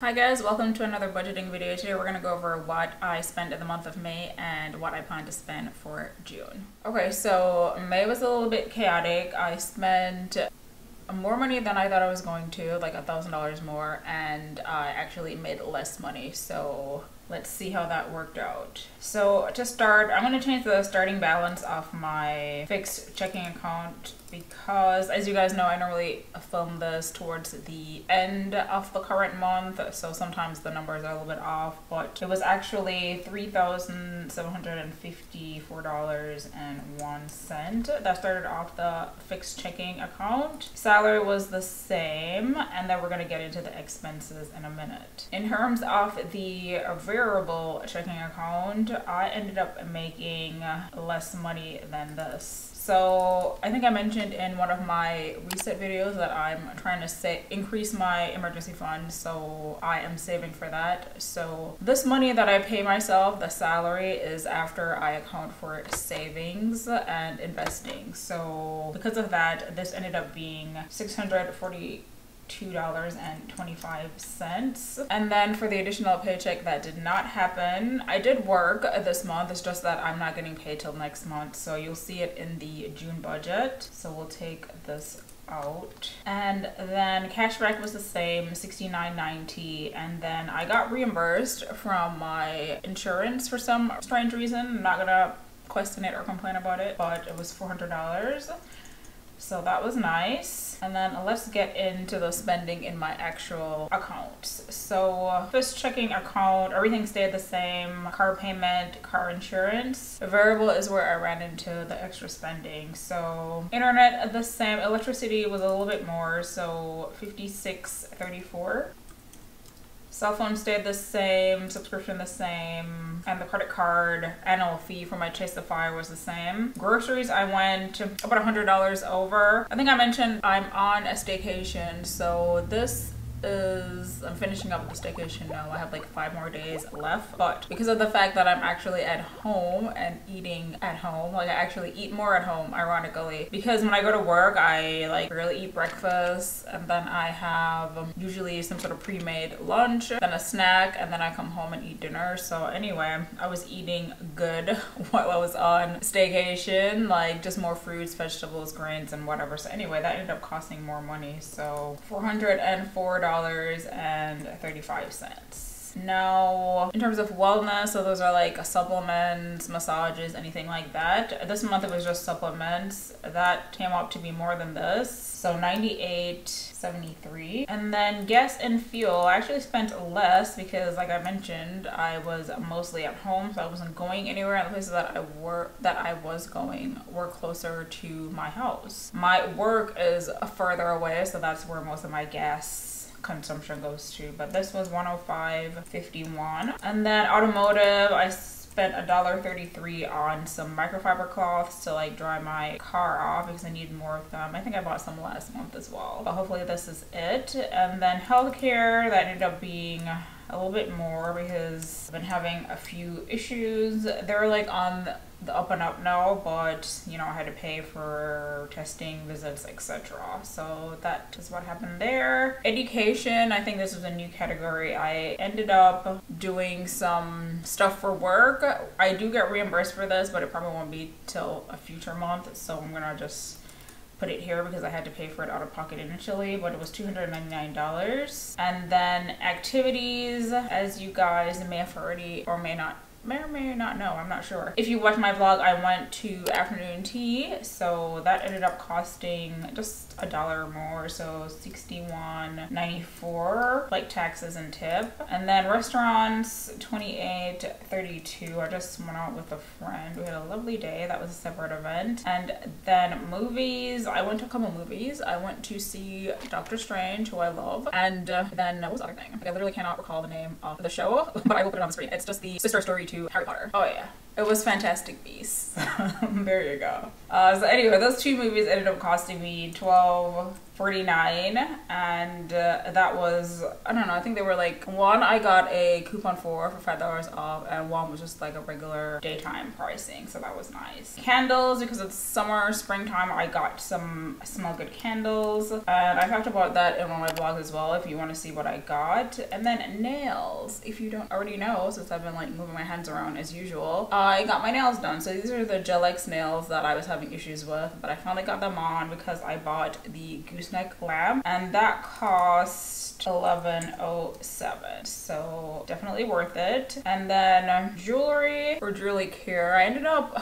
Hi guys, welcome to another budgeting video. Today we're going to go over what I spent in the month of May and what I plan to spend for June. Okay, so May was a little bit chaotic. I spent more money than I thought I was going to, like $1,000 more, and I actually made less money. So let's see how that worked out. So to start, I'm going to change the starting balance of my fixed checking account because, as you guys know, I normally film this towards the end of the current month, so sometimes the numbers are a little bit off, but it was actually $3,754.01 that started off the fixed checking account. Salary was the same, and then we're going to get into the expenses in a minute. In terms of the variable checking account, I ended up making less money than this. So I think I mentioned in one of my reset videos that I'm trying to increase my emergency fund, so I am saving for that. So this money that I pay myself, the salary, is after I account for savings and investing. So because of that, this ended up being $642.25. And then for the additional paycheck that did not happen, I did work this month. It's just that I'm not getting paid till next month, so you'll see it in the June budget. So we'll take this out. And then cashback was the same, $69.90, and then I got reimbursed from my insurance for some strange reason. I'm not gonna question it or complain about it, but it was $400. So that was nice. And then let's get into the spending in my actual accounts. So first checking account, everything stayed the same. Car payment, car insurance. Variable is where I ran into the extra spending. So internet the same. Electricity was a little bit more, so $56.34. Cell phone stayed the same, subscription the same, and the credit card annual fee for my Chase-a-Fire was the same. Groceries, I went about $100 over. I think I mentioned I'm on a staycation, so this is, I'm finishing up the staycation now. I have like 5 more days left, but because of the fact that I'm actually at home and eating at home, like I actually eat more at home, ironically, because when I go to work I like barely eat breakfast, and then I have usually some sort of pre-made lunch, then a snack, and then I come home and eat dinner. So anyway, I was eating good while I was on staycation, like just more fruits, vegetables, grains, and whatever. So anyway, that ended up costing more money, so $404.35. Now, in terms of wellness, so those are like supplements, massages, anything like that. This month it was just supplements. That came out to be more than this, so $98.73. And then gas and fuel, I actually spent less because, like I mentioned, I was mostly at home, so I wasn't going anywhere. And the places that I was going were closer to my house. My work is further away, so that's where most of my gas consumption goes to, but this was $105.51. And then automotive, I spent $1.33 on some microfiber cloths to like dry my car off because I need more of them. I think I bought some last month as well, but hopefully this is it. And then healthcare, that ended up being a little bit more because I've been having a few issues. They're like on the up and up now, but you know, I had to pay for testing, visits, etc. So that is what happened there. Education, I think this was a new category. I ended up doing some stuff for work. I do get reimbursed for this, but it probably won't be till a future month, so I'm gonna just put it here because I had to pay for it out of pocket initially, but it was $299. And then activities, as you guys may have already or may or may not know, I'm not sure. If you watch my vlog, I went to afternoon tea, so that ended up costing just $1 more, so $61.94, like taxes and tip. And then restaurants, $28.32. I just went out with a friend. We had a lovely day. That was a separate event. And then movies, I went to a couple movies. I went to see Doctor Strange, who I love, and then what was the other thing? I literally cannot recall the name of the show, but I will put it on the screen. It's just the sister story to Harry Potter. Oh yeah. It was Fantastic Beasts. There you go. So anyway, those two movies ended up costing me $12.49, and that was, I don't know, I think they were like, one I got a coupon for $5 off, and one was just like a regular daytime pricing, so that was nice. Candles, because it's summer, springtime, I got some Smell Good candles, and I talked about that in one of my vlogs as well if you want to see what I got. And then nails, if you don't already know, since I've been like moving my hands around as usual, I got my nails done. So these are the Gel X nails that I was having issues with, but I finally got them on because I bought the gooseneck lamp, and that cost $11.07, so definitely worth it. And then jewelry or jewelry care, I ended up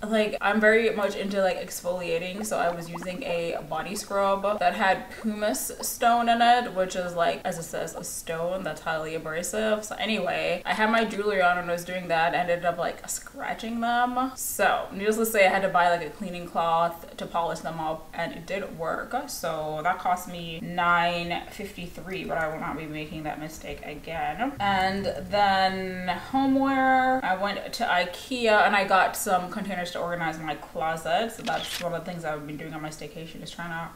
like, I'm very much into like exfoliating, so I was using a body scrub that had pumice stone in it, which is like, as it says, a stone that's highly abrasive. So anyway, I had my jewelry on and I was doing that, and ended up like scratching them. So needless to say, I had to buy like a cleaning cloth to polish them up, and it did work. So that cost me $9.53, but I will not be making that mistake again. And then homeware, I went to IKEA and I got some containers to organize my closet. So that's one of the things I've been doing on my staycation, is trying to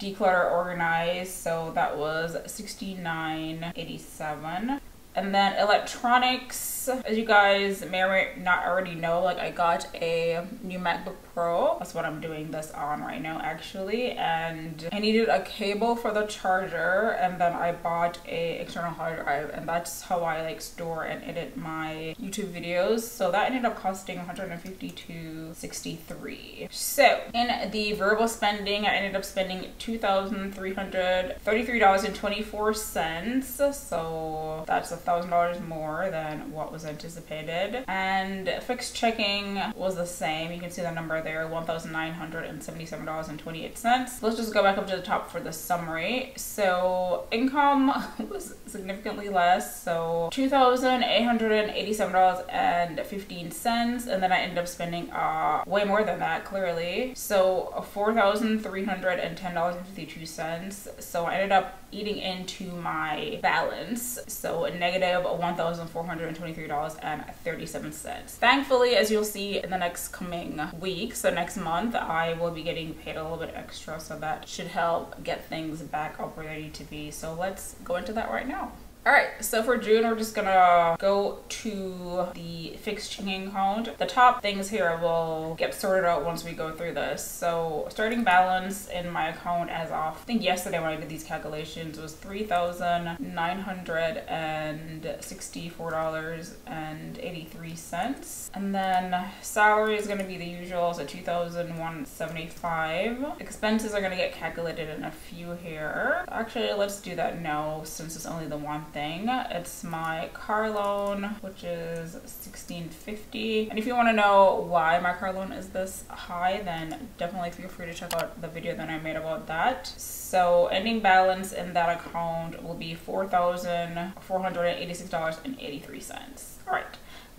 declutter, organize. So that was $69.87. And then electronics, as you guys may or may not already know, like I got a new MacBook Pro. That's what I'm doing this on right now actually. And I needed a cable for the charger, and then I bought a external hard drive, and that's how I like store and edit my YouTube videos. So that ended up costing $152.63. So in the variable spending, I ended up spending $2,333.24. So that's $1,000 more than what was anticipated. And fixed checking was the same. You can see the number there, $1,977.28. Let's just go back up to the top for the summary. So income was significantly less, so $2,887.15, and then I ended up spending way more than that, clearly. So $4,310.52. So I ended up eating into my balance, so a negative $1,423.37. Thankfully, as you'll see in the next coming week, so next month, I will be getting paid a little bit extra, so that should help get things back up where they need to be. So let's go into that right now. Alright, so for June, we're just gonna go to the fixed checking account. The top things here will get sorted out once we go through this. So starting balance in my account as of, I think yesterday when I did these calculations, was $3,964.83. And then salary is gonna be the usual, so $2,175. Expenses are gonna get calculated in a few here. Actually, let's do that now, since it's only the one thing. It's my car loan, which is $1,650. And if you want to know why my car loan is this high, then definitely feel free to check out the video that I made about that. So ending balance in that account will be $4,486.83. All right.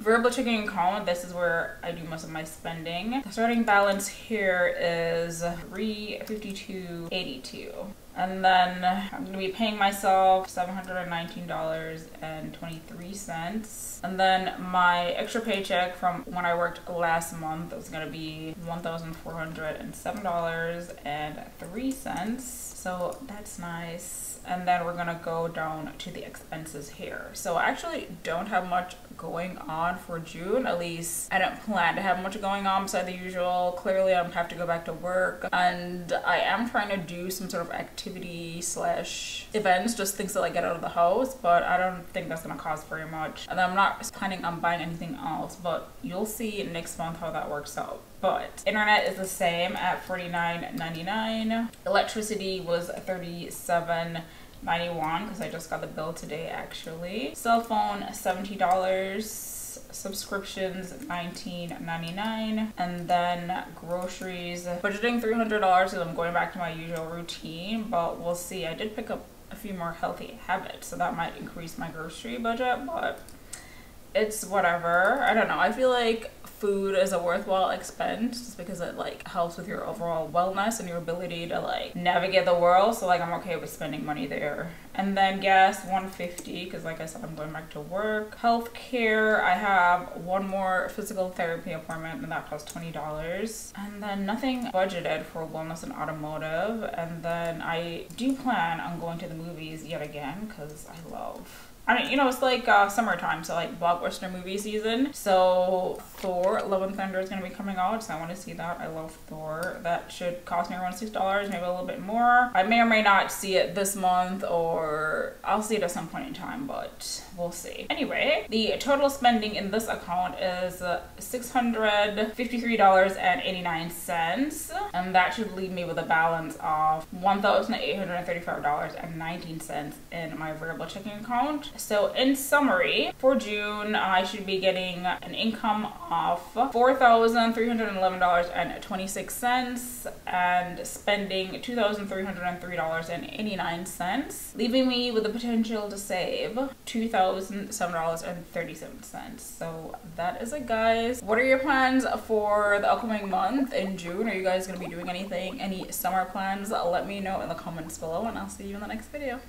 Variable checking account, this is where I do most of my spending. The starting balance here is $352.82. And then I'm gonna be paying myself $719.23. And then my extra paycheck from when I worked last month is gonna be $1,407.03. So that's nice. And then we're gonna go down to the expenses here. So I actually don't have much going on for June. At least I don't plan to have much going on beside the usual. Clearly I have to go back to work, and I am trying to do some sort of activity slash events, just things to like get out of the house, but I don't think that's gonna cost very much. And I'm not planning on buying anything else, but you'll see next month how that works out. But internet is the same at $49.99. Electricity was $37.91 because I just got the bill today actually. Cell phone $70. Subscriptions $19.99. And then groceries, budgeting $300 because I'm going back to my usual routine, but we'll see. I did pick up a few more healthy habits, so that might increase my grocery budget, but it's whatever. I don't know. I feel like food is a worthwhile expense just because it like helps with your overall wellness and your ability to like navigate the world. So like I'm okay with spending money there. And then gas, $150, because like I said, I'm going back to work. Healthcare, I have one more physical therapy appointment and that costs $20. And then nothing budgeted for wellness and automotive. And then I do plan on going to the movies yet again because I love, I mean, you know, it's like summertime, so like blockbuster movie season. So Thor, Love and Thunder is going to be coming out, so I want to see that. I love Thor. That should cost me around $6, maybe a little bit more. I may or may not see it this month, or I'll see it at some point in time, but we'll see. Anyway, the total spending in this account is $653.89, and that should leave me with a balance of $1,835.19 in my variable checking account. So in summary, for June, I should be getting an income of $4,311.26 and spending $2,303.89, leaving me with the potential to save $2,007.37. So that is it, guys. What are your plans for the upcoming month in June? Are you guys going to be doing anything, any summer plans? Let me know in the comments below, and I'll see you in the next video.